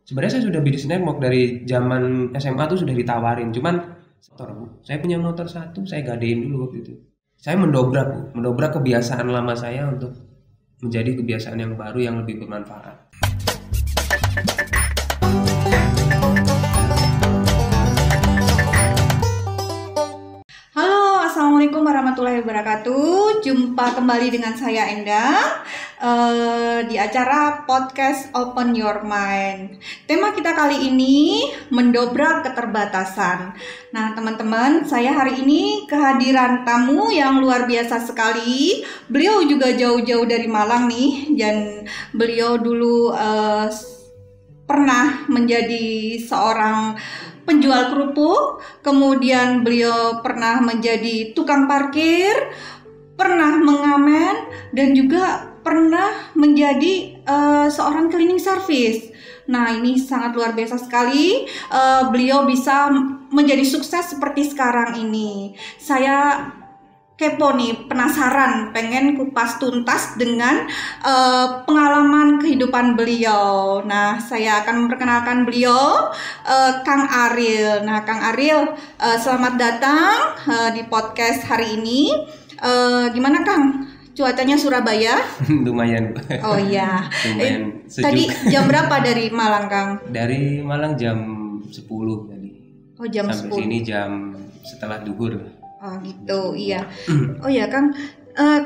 Sebenarnya saya sudah beli snack box dari zaman SMA tuh sudah ditawarin, cuman motor Bu. Saya punya motor satu, saya gadein dulu waktu itu. Saya mendobrak Bu, mendobrak kebiasaan lama saya untuk menjadi kebiasaan yang baru yang lebih bermanfaat. Halo, Assalamualaikum warahmatullahi wabarakatuh. Jumpa kembali dengan saya Endang di acara podcast Open Your Mind. Tema kita kali ini mendobrak keterbatasan. Nah, teman-teman, saya hari ini kehadiran tamu yang luar biasa sekali. Beliau juga jauh-jauh dari Malang nih, dan beliau dulu pernah menjadi seorang penjual kerupuk, kemudian beliau pernah menjadi tukang parkir, pernah mengamen, dan juga pernah menjadi seorang cleaning service. Nah, ini sangat luar biasa sekali. Beliau bisa menjadi sukses seperti sekarang ini. Saya kepo nih, penasaran, pengen kupas tuntas dengan pengalaman kehidupan beliau. Nah, saya akan memperkenalkan beliau, Kang Ariel. Nah, Kang Ariel, selamat datang di podcast hari ini. Gimana Kang? Cuacanya Surabaya? Lumayan. Oh iya. Lumayan sejuk. Tadi jam berapa dari Malang, Kang? Dari Malang jam 10 tadi. Oh, jam Sampai 10. sini jam setelah duhur. Oh gitu, iya. Oh ya Kang,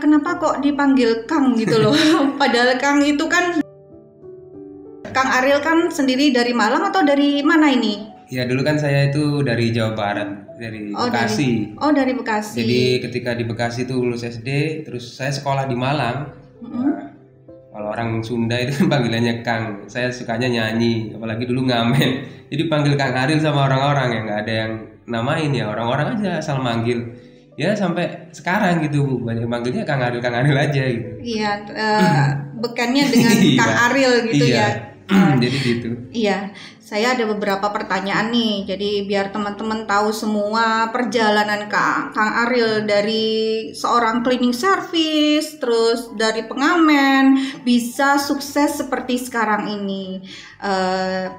kenapa kok dipanggil Kang gitu loh? Padahal Kang itu kan, Kang Ariel kan sendiri dari Malang atau dari mana ini? Ya dulu kan saya itu dari Jawa Barat, dari Bekasi. Dari Bekasi. Jadi ketika di Bekasi itu lulus SD, terus saya sekolah di Malang. Nah, kalau orang Sunda itu panggilannya Kang. Saya sukanya nyanyi, apalagi dulu ngamen. Jadi panggil Kang Ariel sama orang-orang yang nggak ada yang namain, ya orang-orang aja asal manggil. Ya sampai sekarang gitu Bu, banyak manggilnya Kang Ariel aja gitu. Iya, bekannya dengan Kang Ariel gitu ya. Jadi gitu. Iya, saya ada beberapa pertanyaan nih. Jadi biar teman-teman tahu semua perjalanan Kang Ariel dari seorang cleaning service, terus dari pengamen bisa sukses seperti sekarang ini.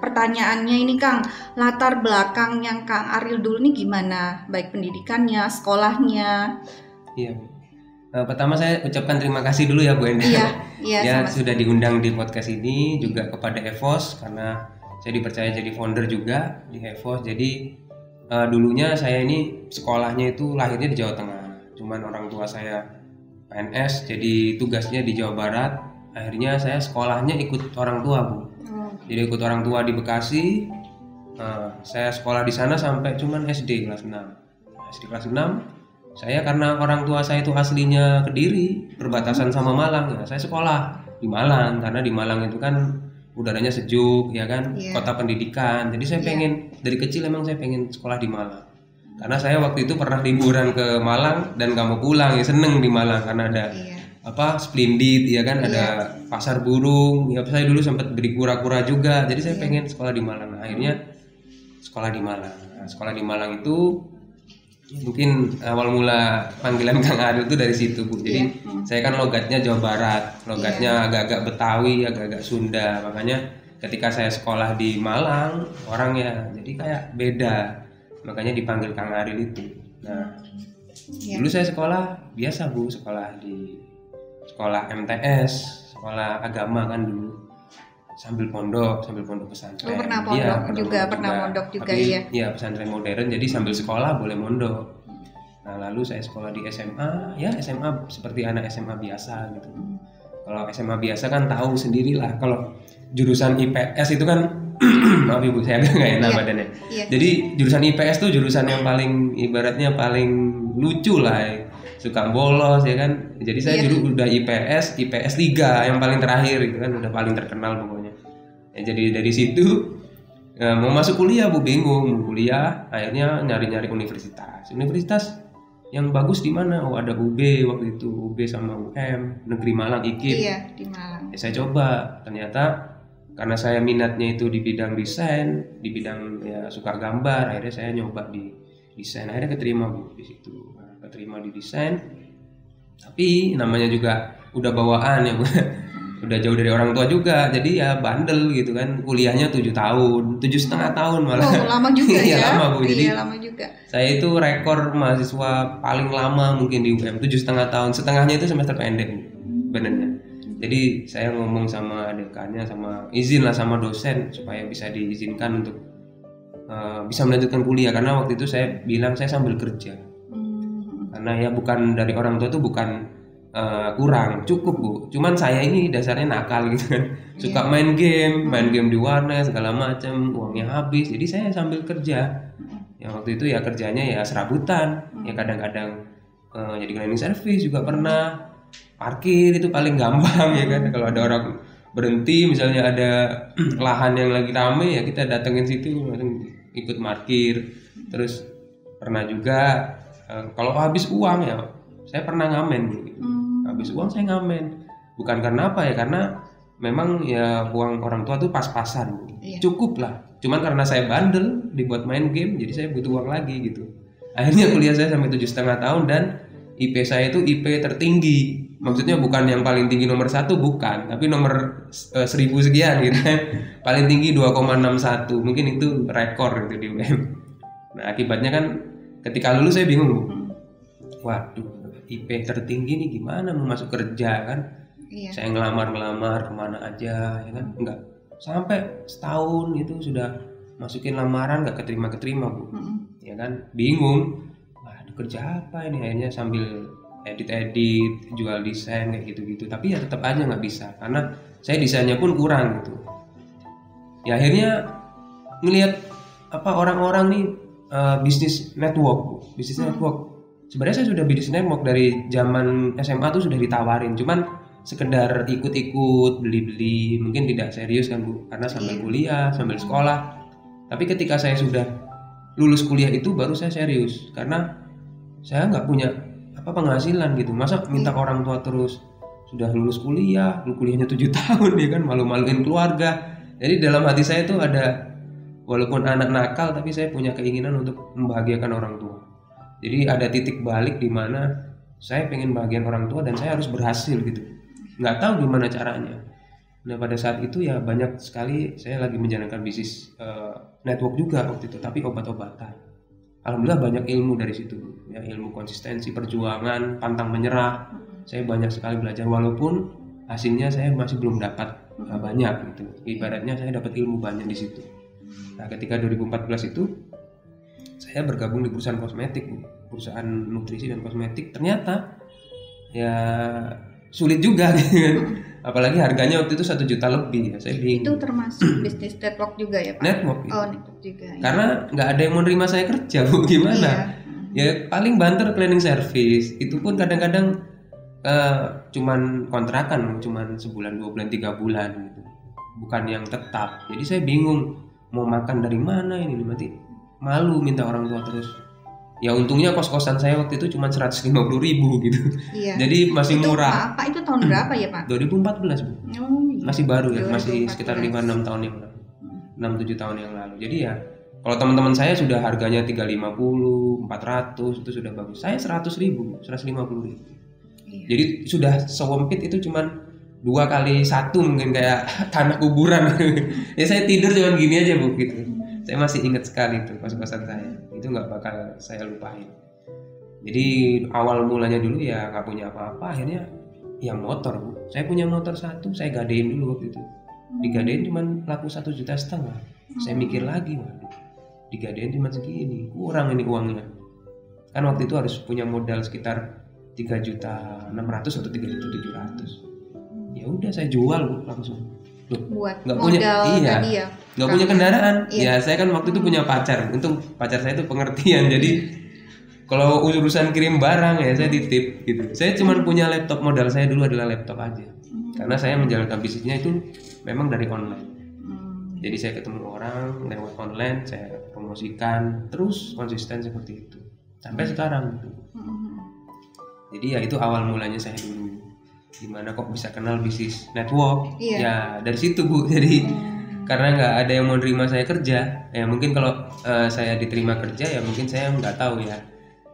Pertanyaannya ini Kang, latar belakang yang Kang Ariel dulu nih gimana? Baik pendidikannya, sekolahnya. Iya. Pertama saya ucapkan terima kasih dulu ya Bu Enda. Iya, Ya sudah diundang di podcast ini, juga kepada EVOS karena saya dipercaya jadi founder juga di EVOS. Jadi dulunya saya ini sekolahnya itu lahirnya di Jawa Tengah. Cuman orang tua saya PNS, jadi tugasnya di Jawa Barat. Akhirnya saya sekolahnya ikut orang tua Bu. Jadi ikut orang tua di Bekasi. Saya sekolah di sana sampai cuman SD kelas 6. SD kelas 6 saya karena orang tua saya itu aslinya Kediri, perbatasan sama Malang, ya saya sekolah di Malang karena di Malang itu kan udaranya sejuk, ya kan, kota pendidikan. Jadi saya pengen dari kecil emang saya pengen sekolah di Malang. Karena saya waktu itu pernah liburan ke Malang dan gak mau pulang, ya seneng di Malang karena ada Splendid, ya kan, ada pasar burung. Ya saya dulu sempat beli kura-kura juga. Jadi saya pengen sekolah di Malang. Nah, akhirnya sekolah di Malang. Nah, sekolah di Malang itu mungkin awal mula panggilan Kang Ariel itu dari situ Bu. Jadi saya kan logatnya Jawa Barat, logatnya agak-agak Betawi, agak-agak Sunda. Makanya ketika saya sekolah di Malang, orang ya jadi kayak beda. Makanya dipanggil Kang Ariel itu. Nah, dulu saya sekolah biasa Bu, sekolah di sekolah MTS, sekolah agama kan dulu. Sambil pondok pesantren. Pernah pondok pernah mondok juga. Tapi, ya pesantren modern, jadi sambil sekolah boleh mondok. Nah lalu saya sekolah di SMA, ya SMA seperti anak SMA biasa gitu. Kalau SMA biasa kan tahu sendirilah, kalau jurusan IPS itu kan maaf Ibu saya agak nggak enak badannya. Jadi jurusan IPS tuh jurusan yang paling ibaratnya paling lucu lah, suka bolos ya kan. Jadi saya dulu udah IPS 3 yang paling terakhir itu kan udah paling terkenal pokoknya. Ya, jadi dari situ mau masuk kuliah Bu, bingung mau kuliah, akhirnya nyari-nyari universitas yang bagus di mana. Oh ada UB waktu itu, UB sama UM Negeri Malang IKIP. Iya di Malang. Ya, saya coba, ternyata karena saya minatnya itu di bidang desain, di bidang ya suka gambar, akhirnya saya nyoba di desain, akhirnya keterima Bu di situ. Keterima di desain, tapi namanya juga udah bawaan ya Bu. udah jauh dari orang tua juga, jadi ya bandel gitu kan. Kuliahnya 7 tahun, 7,5 tahun malah. Oh, lama juga Iya, ya. lama Bu. Jadi Iya, lama juga. saya itu rekor mahasiswa paling lama mungkin di UM, 7,5 tahun. Setengahnya itu semester pendek benernya. Jadi saya ngomong sama dekannya, sama izin lah sama dosen supaya bisa diizinkan untuk bisa melanjutkan kuliah, karena waktu itu saya bilang saya sambil kerja. Karena ya bukan dari orang tua tuh bukan kurang, cukup Bu. Cuman saya ini dasarnya nakal gitu kan, suka main game di warnet segala macam, uangnya habis. Jadi saya sambil kerja. Yang waktu itu ya kerjanya ya serabutan, ya kadang-kadang jadi cleaning service juga pernah, parkir itu paling gampang ya kan. Kalau ada orang berhenti, misalnya ada lahan yang lagi rame ya kita datengin situ, langsung ikut parkir. Terus pernah juga kalau habis uang ya saya pernah ngamen gitu. Habis uang saya ngamen. Bukan karena apa ya, karena memang ya uang orang tua tuh pas-pasan. Cukup lah. Cuman karena saya bandel dibuat main game, jadi saya butuh uang lagi gitu. Akhirnya kuliah saya sampai 7,5 tahun dan IP saya itu IP tertinggi. Maksudnya bukan yang paling tinggi nomor 1, bukan, tapi nomor 1000 sekian gitu kan. Paling tinggi 2,61. Mungkin itu rekor gitu di UM. Nah, akibatnya kan ketika lulus saya bingung, Bu. Waduh, IP tertinggi nih gimana mau masuk kerja kan? Saya ngelamar kemana aja ya kan? Enggak. Sampai setahun itu sudah masukin lamaran nggak keterima Bu. Ya kan? Bingung. Waduh, kerja apa ini? Akhirnya sambil edit, jual desain kayak gitu-gitu. Tapi ya tetap aja nggak bisa karena saya desainnya pun kurang gitu. Ya akhirnya ngelihat apa orang-orang nih bisnis network. Sebenarnya saya sudah bisnis network dari zaman SMA tuh sudah ditawarin, cuman sekedar ikut-ikut, beli-beli, mungkin tidak serius kan Bu, karena sambil kuliah, sambil sekolah. Tapi ketika saya sudah lulus kuliah itu baru saya serius, karena saya nggak punya penghasilan gitu. Masa minta orang tua terus, sudah lulus kuliah, kuliahnya 7 tahun ya kan, malu-maluin keluarga. Jadi dalam hati saya tuh ada, walaupun anak nakal tapi saya punya keinginan untuk membahagiakan orang tua. Jadi ada titik balik di mana saya pengen bahagian orang tua dan saya harus berhasil gitu. Nggak tahu gimana caranya. Nah pada saat itu ya banyak sekali saya lagi menjalankan bisnis network juga waktu itu, tapi obat-obatan. Alhamdulillah banyak ilmu dari situ, ya, ilmu konsistensi, perjuangan, pantang menyerah. Saya banyak sekali belajar walaupun hasilnya saya masih belum dapat banyak gitu. Ibaratnya saya dapat ilmu banyak di situ. Nah ketika 2014 itu saya bergabung di perusahaan kosmetik, perusahaan nutrisi dan kosmetik. Ternyata ya sulit juga gitu. Apalagi harganya waktu itu 1 juta lebih ya. Saya bingung. Itu termasuk bisnis network juga ya Pak? Network. Oh network juga ya. Karena nggak ada yang mau nerima saya kerja Bu, gimana? Ya paling banter cleaning service. Itu pun kadang-kadang cuman kontrakan, cuman sebulan, 2 bulan, 3 bulan gitu. Bukan yang tetap. Jadi saya bingung mau makan dari mana ini nanti. Malu minta orang tua terus. Ya untungnya kos-kosan saya waktu itu cuma 150.000 gitu. Iya. Jadi masih itu murah. Pak itu tahun berapa ya Pak? 2014 Bu. Oh, iya. Masih baru ya, masih 2014. sekitar 5-6 tahun yang lalu. 6-7 tahun yang lalu. Jadi ya kalau teman-teman saya sudah harganya 350, 400 itu sudah bagus. Saya 100.000, 150.000. Iya. Jadi sudah sewempit itu cuman 2x1 mungkin kayak tanah kuburan. Ya saya tidur cuman gini aja Bu gitu. Saya masih ingat sekali tuh kos-kosan saya. Itu nggak bakal saya lupain. Jadi awal mulanya dulu ya nggak punya apa-apa. Akhirnya yang motor Bu. Saya punya motor 1, saya gadein dulu waktu itu. Digadein cuman laku 1,5 juta. Saya mikir lagi, waduh, digadein cuma segini, kurang ini uangnya. Kan waktu itu harus punya modal sekitar 3.600.000 atau 3.700.000. Ya udah saya jual Bu langsung. Loh, buat nggak modal punya, tadi ya. Nggak punya kendaraan. Iya. Ya saya kan waktu itu punya pacar. Untung pacar saya itu pengertian. Jadi kalau urusan kirim barang ya saya titip gitu. Saya cuma punya laptop, modal saya dulu adalah laptop aja. Karena saya menjalankan bisnisnya itu memang dari online. Jadi saya ketemu orang lewat online, saya promosikan, terus konsisten seperti itu sampai sekarang gitu. Jadi ya itu awal mulanya saya dulu. Gimana kok bisa kenal bisnis network? Iya. Ya dari situ Bu. Jadi karena nggak ada yang mau nerima saya kerja, ya mungkin kalau saya diterima kerja ya mungkin saya nggak tahu ya,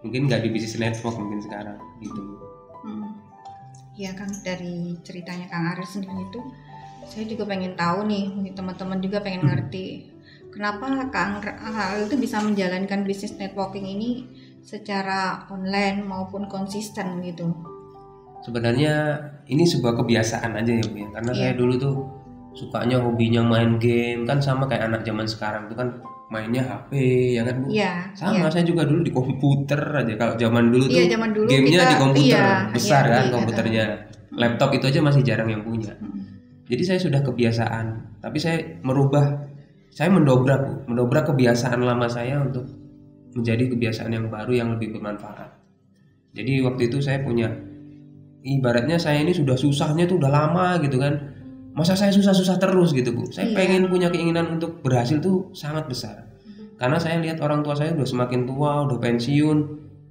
mungkin nggak di bisnis network mungkin sekarang gitu. Ya kan, dari ceritanya Kang Ariel sendiri itu saya juga pengen tahu nih, mungkin teman-teman juga pengen ngerti kenapa Kang Ariel itu bisa menjalankan bisnis networking ini secara online maupun konsisten gitu. Sebenarnya ini sebuah kebiasaan aja ya Bu ya. Karena saya dulu tuh sukanya hobinya main game, kan sama kayak anak zaman sekarang tuh kan mainnya HP ya kan Bu. Iya. Sama saya juga dulu di komputer aja. Kalau zaman dulu tuh Zaman dulu gamenya kita, di komputer besar iya, kan iya, komputernya. Laptop itu aja masih jarang yang punya. Jadi saya sudah kebiasaan, tapi saya mendobrak Bu, mendobrak kebiasaan lama saya untuk menjadi kebiasaan yang baru yang lebih bermanfaat. Jadi waktu itu saya punya, ibaratnya saya ini sudah susahnya tuh udah lama gitu kan, masa saya susah-susah terus gitu Bu. Saya pengen punya keinginan untuk berhasil tuh sangat besar, karena saya lihat orang tua saya udah semakin tua, udah pensiun,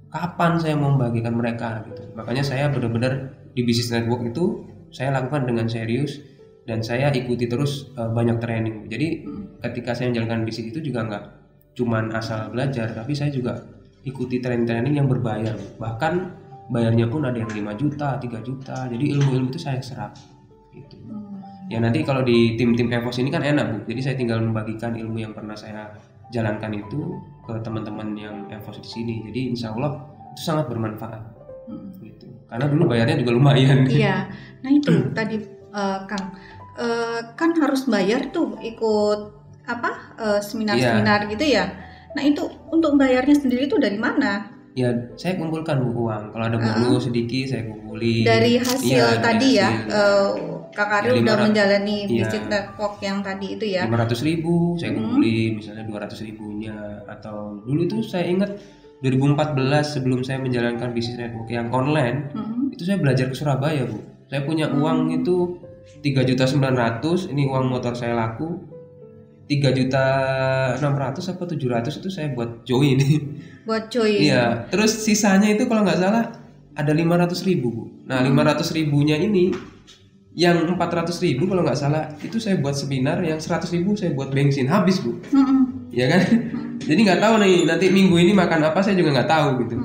kapan saya mau membagikan mereka gitu. Makanya saya benar-benar di bisnis network itu saya lakukan dengan serius, dan saya ikuti terus banyak training. Jadi ketika saya menjalankan bisnis itu juga nggak cuman asal belajar, tapi saya juga ikuti training-training yang berbayar. Bahkan bayarnya pun ada yang 5 juta, 3 juta. Jadi ilmu-ilmu itu saya serap gitu. Ya nanti kalau di tim-tim EVOS ini kan enak Bu. Jadi saya tinggal membagikan ilmu yang pernah saya jalankan itu ke teman-teman yang EVOS di sini. Jadi insya Allah itu sangat bermanfaat gitu. Karena dulu bayarnya juga lumayan. Iya. Nah itu tadi Kang, kan harus bayar tuh ikut seminar-seminar gitu ya. Nah itu untuk bayarnya sendiri itu dari mana? Ya saya kumpulkan Bu uang. Kalau ada bonus sedikit saya kumpulin. Dari hasil tadi ya, Kak Ariel udah 500, menjalani bisnis network yang tadi itu ya. 500.000 saya kumpulin, misalnya 200.000-nya. Atau dulu tuh saya ingat 2014 sebelum saya menjalankan bisnis network yang online, itu saya belajar ke Surabaya Bu. Saya punya uang itu 3.900.000, ini uang motor saya laku. 3.600.000 apa 700 itu saya buat join. Buat join. Iya, terus sisanya itu kalau nggak salah ada 500.000 Bu. Nah 500.000-nya ini, yang 400.000 kalau nggak salah itu saya buat seminar, yang 100.000 saya buat bensin, habis Bu. Ya kan? Jadi nggak tahu nih nanti minggu ini makan apa, saya juga nggak tahu gitu.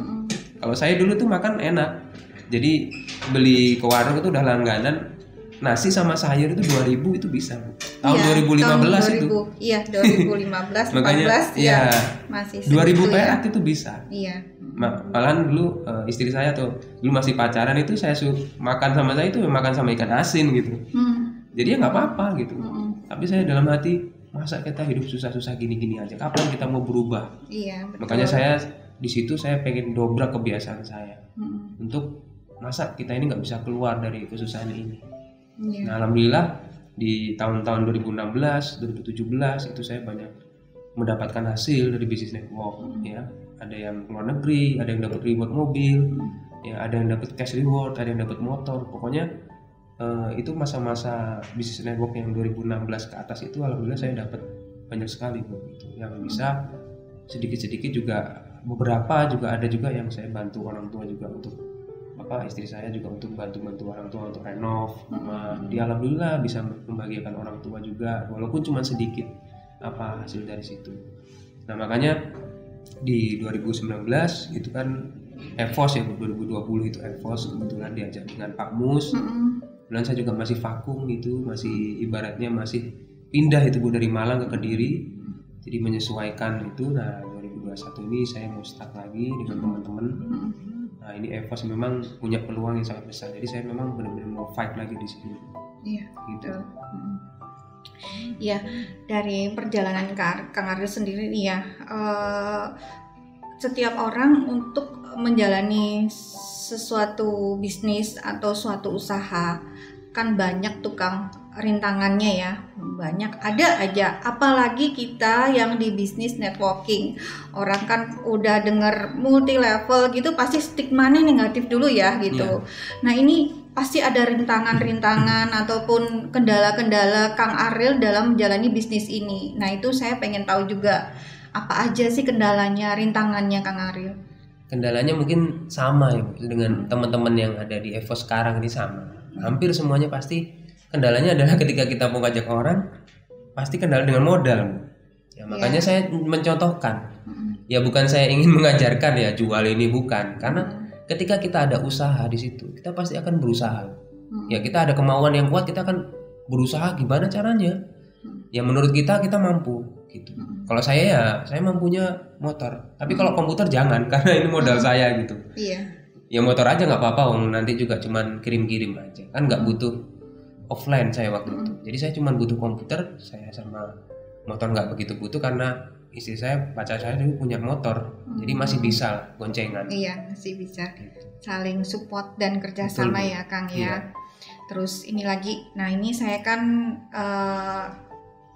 Kalau saya dulu tuh makan enak, jadi beli ke warung itu udah langganan. Nasi sama sayur itu 2.000 itu bisa Bu. Tahun 2015 tahun 2000, itu. Iya 2015, Makanya 14 ya masih 2.000 segitu perak itu bisa. Iya. Malahan dulu istri saya tuh dulu masih pacaran itu saya makan sama saya itu makan sama ikan asin gitu. Jadi ya nggak apa-apa gitu. Tapi saya dalam hati, masa kita hidup susah-susah gini-gini aja, kapan kita mau berubah? Iya, betul. Makanya saya di situ saya pengen dobrak kebiasaan saya untuk masa kita ini nggak bisa keluar dari kesusahan ini. Nah alhamdulillah di tahun-tahun 2016, 2017 itu saya banyak mendapatkan hasil dari bisnis network ya. Ada yang keluar negeri, ada yang dapat reward mobil, ya ada yang dapat cash reward, ada yang dapat motor. Pokoknya itu masa-masa bisnis network yang 2016 ke atas itu alhamdulillah saya dapat banyak sekali Bu. Gitu. Yang bisa sedikit-sedikit juga, beberapa juga ada juga yang saya bantu orang tua juga, untuk istri saya juga untuk bantu orang tua untuk renov rumah. Dia alhamdulillah bisa membahagiakan orang tua juga walaupun cuma sedikit hasil dari situ. Nah makanya di 2019 itu kan EVOS ya, 2020 itu EVOS kebetulan diajak dengan Pak Mus. Kemudian saya juga masih vakum gitu, masih ibaratnya masih pindah itu Bu dari Malang ke Kediri. Jadi menyesuaikan itu. Nah 2021 ini saya mau start lagi dengan teman-teman. Nah ini EVOS memang punya peluang yang sangat besar. Jadi saya memang benar-benar mau fight lagi di sini. Iya, gitu. Ya, dari perjalanan Kang Ariel sendiri nih ya, setiap orang untuk menjalani sesuatu bisnis atau suatu usaha kan banyak tukang rintangannya ya, banyak ada aja. Apalagi kita yang di bisnis networking, orang kan udah denger multi level gitu pasti stigmanya negatif dulu ya gitu. Nah ini pasti ada rintangan-rintangan ataupun kendala-kendala Kang Ariel dalam menjalani bisnis ini. Nah itu saya pengen tahu juga, apa aja sih kendalanya, rintangannya Kang Ariel? Kendalanya mungkin sama ya dengan teman-teman yang ada di EVOS sekarang ini, sama. Hampir semuanya pasti kendalanya adalah ketika kita mau ngajak orang, pasti kendala dengan modal. Ya makanya saya mencontohkan. Ya bukan saya ingin mengajarkan ya jual ini, bukan. Karena ketika kita ada usaha di situ, kita pasti akan berusaha. Ya kita ada kemauan yang kuat, kita akan berusaha gimana caranya. Ya menurut kita mampu gitu. Kalau saya mampunya motor. Tapi kalau komputer jangan karena ini modal saya gitu. Iya. Ya motor aja nggak apa-apa, nanti juga cuman kirim-kirim aja. Kan nggak butuh offline saya waktu itu. Jadi saya cuman butuh komputer, saya sama motor nggak begitu butuh karena istri saya, pacar saya dulu punya motor. Jadi masih bisa lah, goncengan. Iya, masih bisa saling support dan kerjasama. Betul. Ya Kang ya. Iya. Terus ini lagi, nah ini saya kan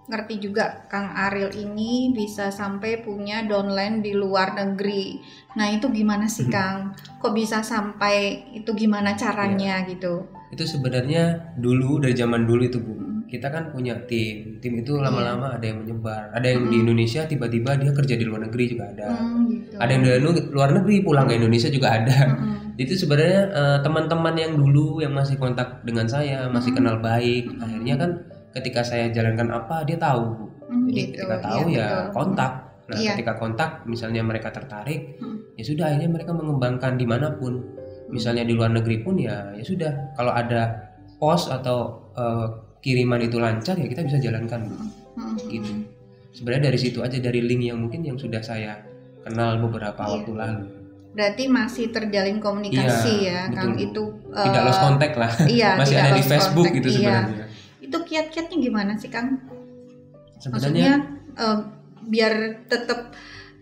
ngerti juga Kang Ariel ini bisa sampai punya downline di luar negeri. Nah itu gimana sih Kang? Kok bisa sampai itu, gimana caranya gitu? Itu sebenarnya dulu, dari zaman dulu itu Bu, kita kan punya tim itu lama-lama ada yang menyebar, ada yang di Indonesia tiba-tiba dia kerja di luar negeri juga ada, gitu. Ada yang dari luar negeri pulang ke Indonesia juga ada. Itu sebenarnya teman-teman yang dulu yang masih kontak dengan saya, masih kenal baik, akhirnya kan ketika saya jalankan apa dia tahu. Jadi gitu. Ketika tahu ya kontak. Nah ketika kontak misalnya mereka tertarik, ya sudah akhirnya mereka mengembangkan dimanapun. Misalnya di luar negeri pun ya sudah, kalau ada pos atau kiriman itu lancar ya kita bisa jalankan gitu. Sebenarnya dari situ aja, dari link yang mungkin yang sudah saya kenal beberapa waktu lalu. Berarti masih terjalin komunikasi ya Kang, itu tidak lost contact lah. Iya, masih ada di Facebook gitu sebenarnya. Itu kiat-kiatnya gimana sih Kang? Maksudnya biar tetap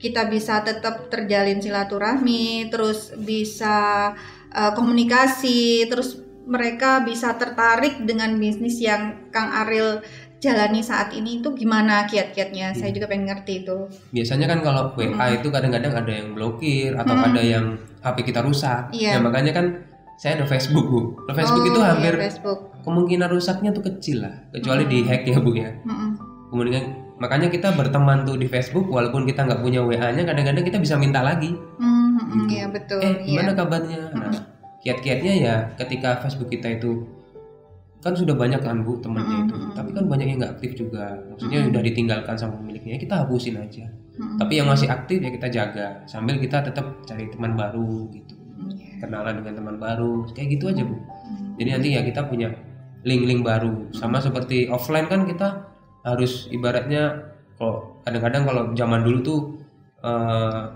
kita bisa tetap terjalin silaturahmi, terus bisa komunikasi, terus mereka bisa tertarik dengan bisnis yang Kang Ariel jalani saat ini, itu gimana kiat-kiatnya? Saya juga pengen ngerti itu. Biasanya kan kalau WA itu kadang-kadang ada yang blokir atau ada yang HP kita rusak. Ya makanya kan saya ada Facebook Bu. Facebook itu hampir kemungkinan rusaknya tuh kecil lah, kecuali di hack ya Bu ya. Kemudian makanya kita berteman tuh di Facebook, walaupun kita nggak punya WA-nya, kadang-kadang kita bisa minta lagi. Iya betul. Gimana kabarnya? Nah, kiat-kiatnya ya ketika Facebook kita itu kan sudah banyak kan Bu temannya itu, tapi kan banyak yang nggak aktif juga. Maksudnya udah ditinggalkan sama pemiliknya, kita hapusin aja. Tapi yang masih aktif ya kita jaga, sambil kita tetap cari teman baru gitu. Kenalan dengan teman baru, kayak gitu aja Bu. Jadi nanti ya kita punya link-link baru. Sama seperti offline kan kita harus ibaratnya, kalau kadang-kadang kalau zaman dulu tuh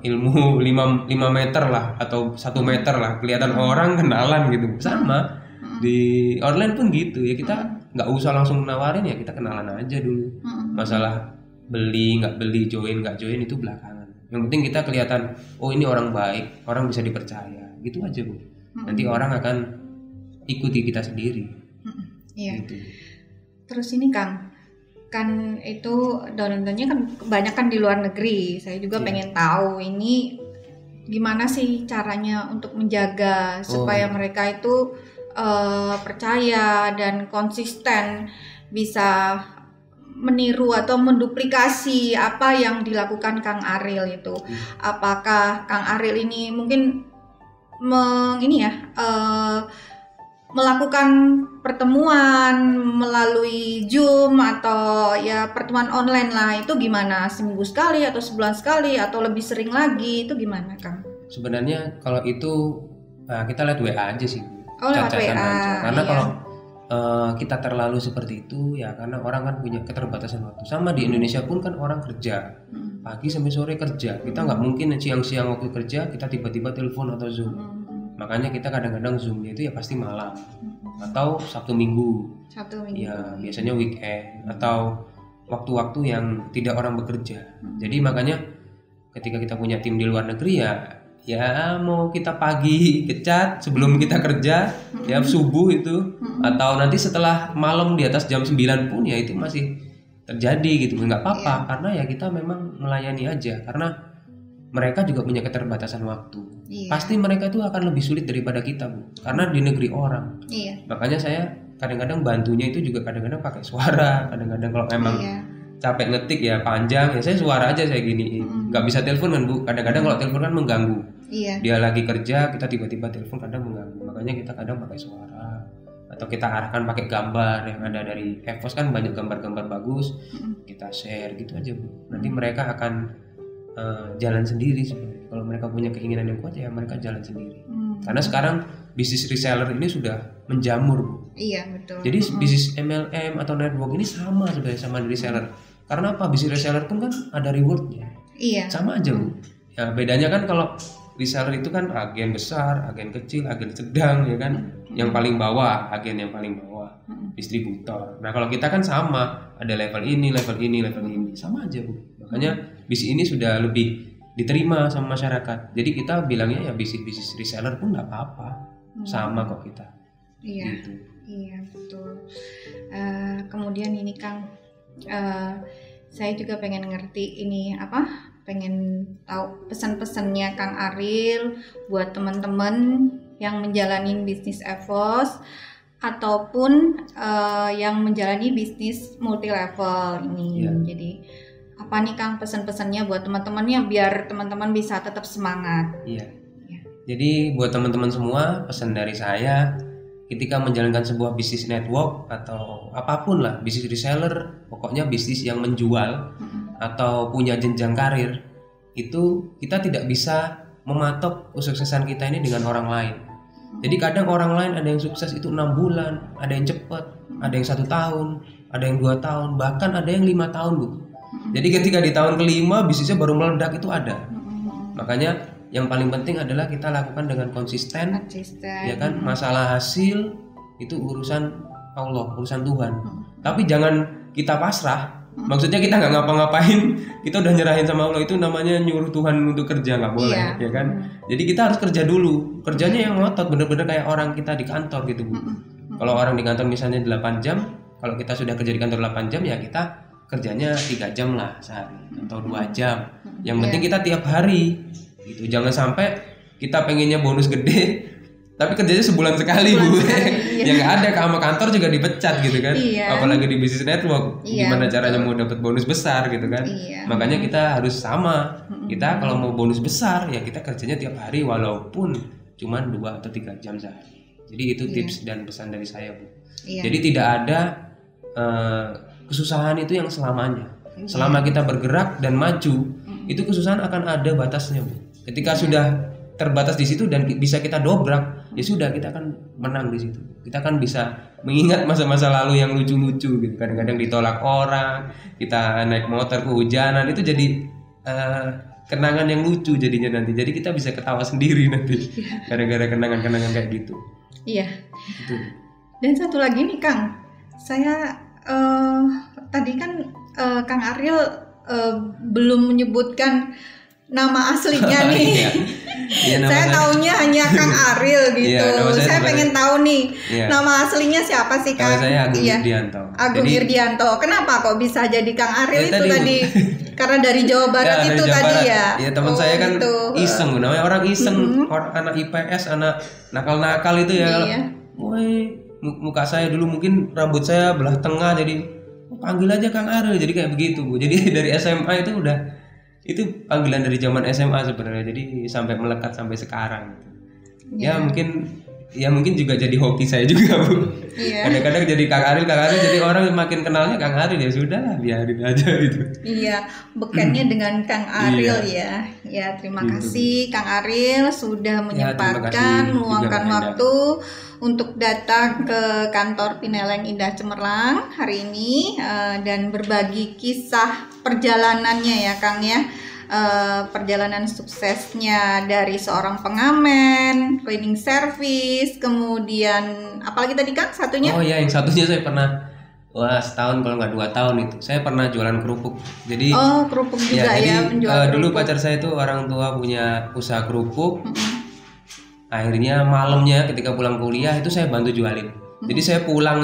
ilmu 5 meter lah atau 1 meter lah, kelihatan orang kenalan gitu. Sama di online pun gitu ya, kita nggak usah langsung nawarin, ya kita kenalan aja dulu. Masalah beli nggak beli, join nggak join itu belakangan. Yang penting kita kelihatan, oh ini orang baik, orang bisa dipercaya, gitu aja Bu. Nanti orang akan ikuti kita sendiri. Iya. Gitu. Terus ini Kang, kan itu downloadannya kan kebanyakan di luar negeri. Saya juga pengen tahu ini gimana sih caranya untuk menjaga supaya mereka itu percaya dan konsisten bisa meniru atau menduplikasi apa yang dilakukan Kang Ariel itu. Apakah Kang Ariel ini mungkin melakukan pertemuan melalui Zoom atau ya pertemuan online lah, itu gimana? Seminggu sekali atau sebulan sekali atau lebih sering lagi, itu gimana Kang? Sebenarnya kalau itu kita lihat WA aja sih. Lewat WA aja. Karena kalau kita terlalu seperti itu ya karena orang kan punya keterbatasan waktu. Sama di Indonesia pun kan orang kerja pagi sampai sore kerja. Kita nggak mungkin siang-siang waktu kerja kita tiba-tiba telepon atau Zoom. Makanya kita kadang-kadang Zoomnya itu ya pasti malam atau Sabtu Minggu. Ya biasanya weekend atau waktu-waktu yang tidak orang bekerja. Jadi makanya ketika kita punya tim di luar negeri ya mau kita pagi ngechat sebelum kita kerja ya subuh itu atau nanti setelah malam di atas jam 9 pun ya itu masih terjadi gitu, nggak apa-apa. Karena ya kita memang melayani aja, karena mereka juga punya keterbatasan waktu. Pasti mereka itu akan lebih sulit daripada kita Bu, karena di negeri orang. Makanya saya kadang-kadang bantunya itu juga kadang-kadang pakai suara, kadang-kadang kalau memang capek ngetik ya panjang ya saya suara aja saya gini. Nggak bisa telepon kan Bu, kadang-kadang kalau telepon kan mengganggu. Dia lagi kerja kita tiba-tiba telepon kadang mengganggu, makanya kita kadang pakai suara atau kita arahkan pakai gambar yang ada dari EVOS, kan banyak gambar-gambar bagus, kita share gitu aja Bu. Nanti mereka akan jalan sendiri sebenarnya. Kalau mereka punya keinginan yang kuat ya mereka jalan sendiri. Karena sekarang bisnis reseller ini sudah menjamur, Bu. Iya, betul. Jadi bisnis MLM atau network ini sama sebenarnya sama reseller. Karena apa? Bisnis reseller pun kan ada rewardnya. Iya. Sama aja, Bu. Ya bedanya kan kalau reseller itu kan agen besar, agen kecil, agen sedang, ya kan. Yang paling bawah, agen yang paling bawah, distributor. Nah kalau kita kan sama, ada level ini, level ini, level ini, sama aja, Bu. Makanya bisnis ini sudah lebih diterima sama masyarakat. Jadi kita bilangnya ya bisnis reseller pun nggak apa-apa, sama kok kita. Iya, Gitu. iya betul. Kemudian ini Kang, saya juga pengen ngerti ini apa? Pengen tahu pesan-pesannya Kang Ariel buat teman-teman yang menjalani bisnis EVOS ataupun yang menjalani bisnis multi level ini. Iya. Jadi apa nih Kang pesan-pesannya buat teman-temannya biar teman-teman bisa tetap semangat? Iya. Iya. Jadi buat teman-teman semua, pesan dari saya, ketika menjalankan sebuah bisnis network atau apapun lah, bisnis reseller, pokoknya bisnis yang menjual atau punya jenjang karir, itu kita tidak bisa mematok kesuksesan kita ini dengan orang lain. Jadi kadang orang lain ada yang sukses itu 6 bulan, ada yang cepat, ada yang 1 tahun, ada yang 2 tahun, bahkan ada yang 5 tahun, Bu. Jadi ketika di tahun kelima bisnisnya baru meledak itu ada. Makanya yang paling penting adalah kita lakukan dengan konsisten. Ya kan, masalah hasil itu urusan Allah, urusan Tuhan. Tapi jangan kita pasrah. Maksudnya kita nggak ngapa-ngapain, kita udah nyerahin sama Allah, itu namanya nyuruh Tuhan untuk kerja, nggak boleh, ya kan? Jadi kita harus kerja dulu, kerjanya yang ngotot, bener-bener kayak orang kita di kantor gitu, Bu. Kalau orang di kantor misalnya 8 jam, kalau kita sudah kerja di kantor 8 jam ya kita kerjanya 3 jam lah sehari atau 2 jam. Yang penting kita tiap hari, gitu. Jangan sampai kita pengennya bonus gede, tapi kerjanya sebulan sekali, Bu. Ya nggak ada, sama kantor juga dipecat gitu kan. Apalagi di bisnis network, gimana caranya mau dapat bonus besar gitu kan. Makanya kita harus sama. Kita kalau mau bonus besar ya kita kerjanya tiap hari walaupun cuma 2 atau 3 jam sehari. Jadi itu tips dan pesan dari saya, Bu. Jadi tidak ada kesusahan itu yang selamanya. Selama kita bergerak dan maju, itu kesusahan akan ada batasnya, Bu. Ketika sudah terbatas di situ dan bisa kita dobrak, ya sudah kita akan menang di situ. Kita kan bisa mengingat masa-masa lalu yang lucu-lucu gitu. Kadang-kadang ditolak orang, kita naik motor kehujanan, itu jadi kenangan yang lucu jadinya nanti. Jadi kita bisa ketawa sendiri nanti gara-gara kenangan-kenangan kayak gitu. Iya. Gitu. Dan satu lagi nih Kang, saya tadi kan Kang Ariel belum menyebutkan nama aslinya nih. Saya taunya hanya Kang Ariel gitu. Saya pengen tahu nih nama aslinya siapa sih Kang? Saya Agung Irdianto. Agung Irdianto. Kenapa kok bisa jadi Kang Ariel itu tadi? Karena dari Jawa Barat itu tadi ya. Iya, teman saya kan iseng, namanya orang iseng, anak IPS, anak nakal-nakal itu ya. Woi, muka saya dulu mungkin rambut saya belah tengah, jadi panggil aja Kang Ariel, jadi kayak begitu, Bu. Jadi dari SMA itu udah, itu panggilan dari zaman SMA sebenarnya, jadi sampai melekat sampai sekarang gitu. Ya mungkin juga jadi hoki saya juga, Bu. Kadang-kadang jadi Kang Ariel jadi orang makin kenalnya Kang Ariel, ya sudahlah biarin aja gitu. Iya, bekannya dengan Kang Ariel ya. Ya, terima kasih Kang Ariel sudah menyempatkan meluangkan waktu untuk datang ke kantor Pineleng Indah Cemerlang hari ini dan berbagi kisah perjalanannya ya Kang ya. Perjalanan suksesnya dari seorang pengamen, cleaning service, kemudian apalagi tadi Kang satunya? Oh ya, yang satunya saya pernah setahun kalau nggak 2 tahun itu saya pernah jualan kerupuk. Jadi kerupuk juga ya, penjual dulu kerupuk. Pacar saya itu orang tua punya usaha kerupuk. Akhirnya malamnya ketika pulang kuliah itu saya bantu jualin. Jadi saya pulang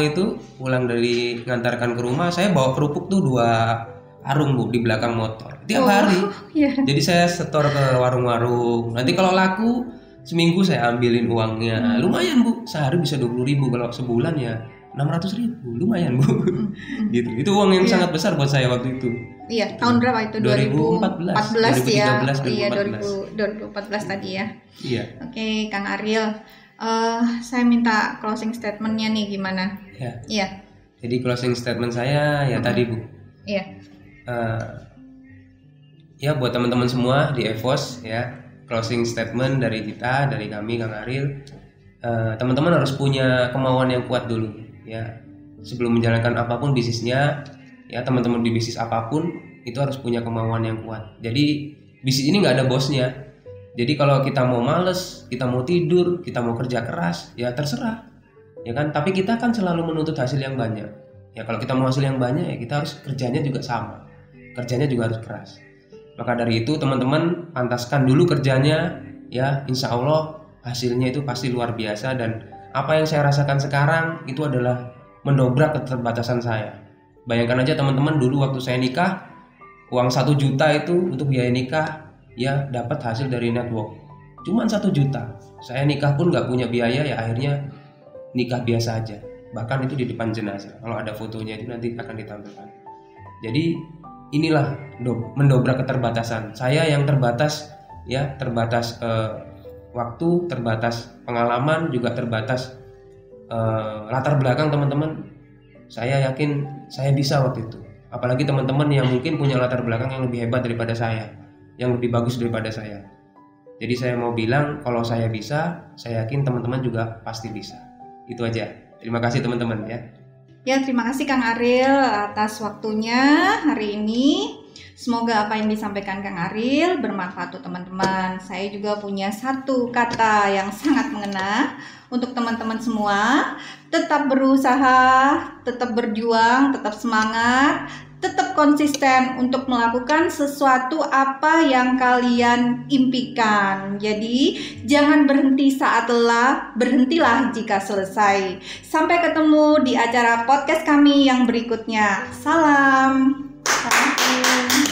dari ngantarkan ke rumah, saya bawa kerupuk tuh 2 karung, Bu, di belakang motor tiap hari. Jadi saya setor ke warung-warung. Nanti kalau laku seminggu saya ambilin uangnya. Lumayan, Bu, sehari bisa 20.000, kalau sebulan ya 600.000, lumayan, Bu. Gitu. Itu uang yang sangat besar buat saya waktu itu. Iya, tahun berapa itu? 2014 ya. 2013, Iya, 2014 tadi ya. Iya. Oke, Kang Ariel, saya minta closing statementnya nih gimana? Iya. Jadi closing statement saya ya tadi, Bu. Iya. Ya buat teman-teman semua di EVOS ya, closing statement dari kita, dari kami, Kang Ariel, teman-teman harus punya kemauan yang kuat dulu ya. Sebelum menjalankan apapun bisnisnya, ya teman-teman di bisnis apapun itu harus punya kemauan yang kuat. Jadi bisnis ini nggak ada bosnya. Jadi kalau kita mau males, kita mau tidur, kita mau kerja keras, ya terserah, ya kan. Tapi kita kan selalu menuntut hasil yang banyak. Ya kalau kita mau hasil yang banyak, ya kita harus kerjanya juga sama, kerjanya juga harus keras. Maka dari itu teman-teman pantaskan dulu kerjanya, ya insya Allah hasilnya itu pasti luar biasa. Dan apa yang saya rasakan sekarang itu adalah mendobrak keterbatasan saya. Bayangkan aja teman-teman, dulu waktu saya nikah, uang 1 juta itu untuk biaya nikah, ya dapat hasil dari network cuman 1 juta. Saya nikah pun nggak punya biaya, ya akhirnya nikah biasa aja, bahkan itu di depan jenazah. Kalau ada fotonya itu nanti akan ditampilkan. Jadi inilah mendobrak keterbatasan saya yang terbatas, ya terbatas waktu, terbatas pengalaman, juga terbatas latar belakang teman-teman. Saya yakin saya bisa waktu itu, apalagi teman-teman yang mungkin punya latar belakang yang lebih hebat daripada saya, yang lebih bagus daripada saya. Jadi saya mau bilang kalau saya bisa, saya yakin teman-teman juga pasti bisa. Itu aja. Terima kasih teman-teman ya. Ya, terima kasih Kang Ariel atas waktunya hari ini. Semoga apa yang disampaikan Kang Ariel bermanfaat untuk teman-teman. Saya juga punya satu kata yang sangat mengena untuk teman-teman semua. Tetap berusaha, tetap berjuang, tetap semangat, tetap konsisten untuk melakukan sesuatu apa yang kalian impikan. Jadi jangan berhenti saat lelah, berhentilah jika selesai. Sampai ketemu di acara podcast kami yang berikutnya. Salam. Salam.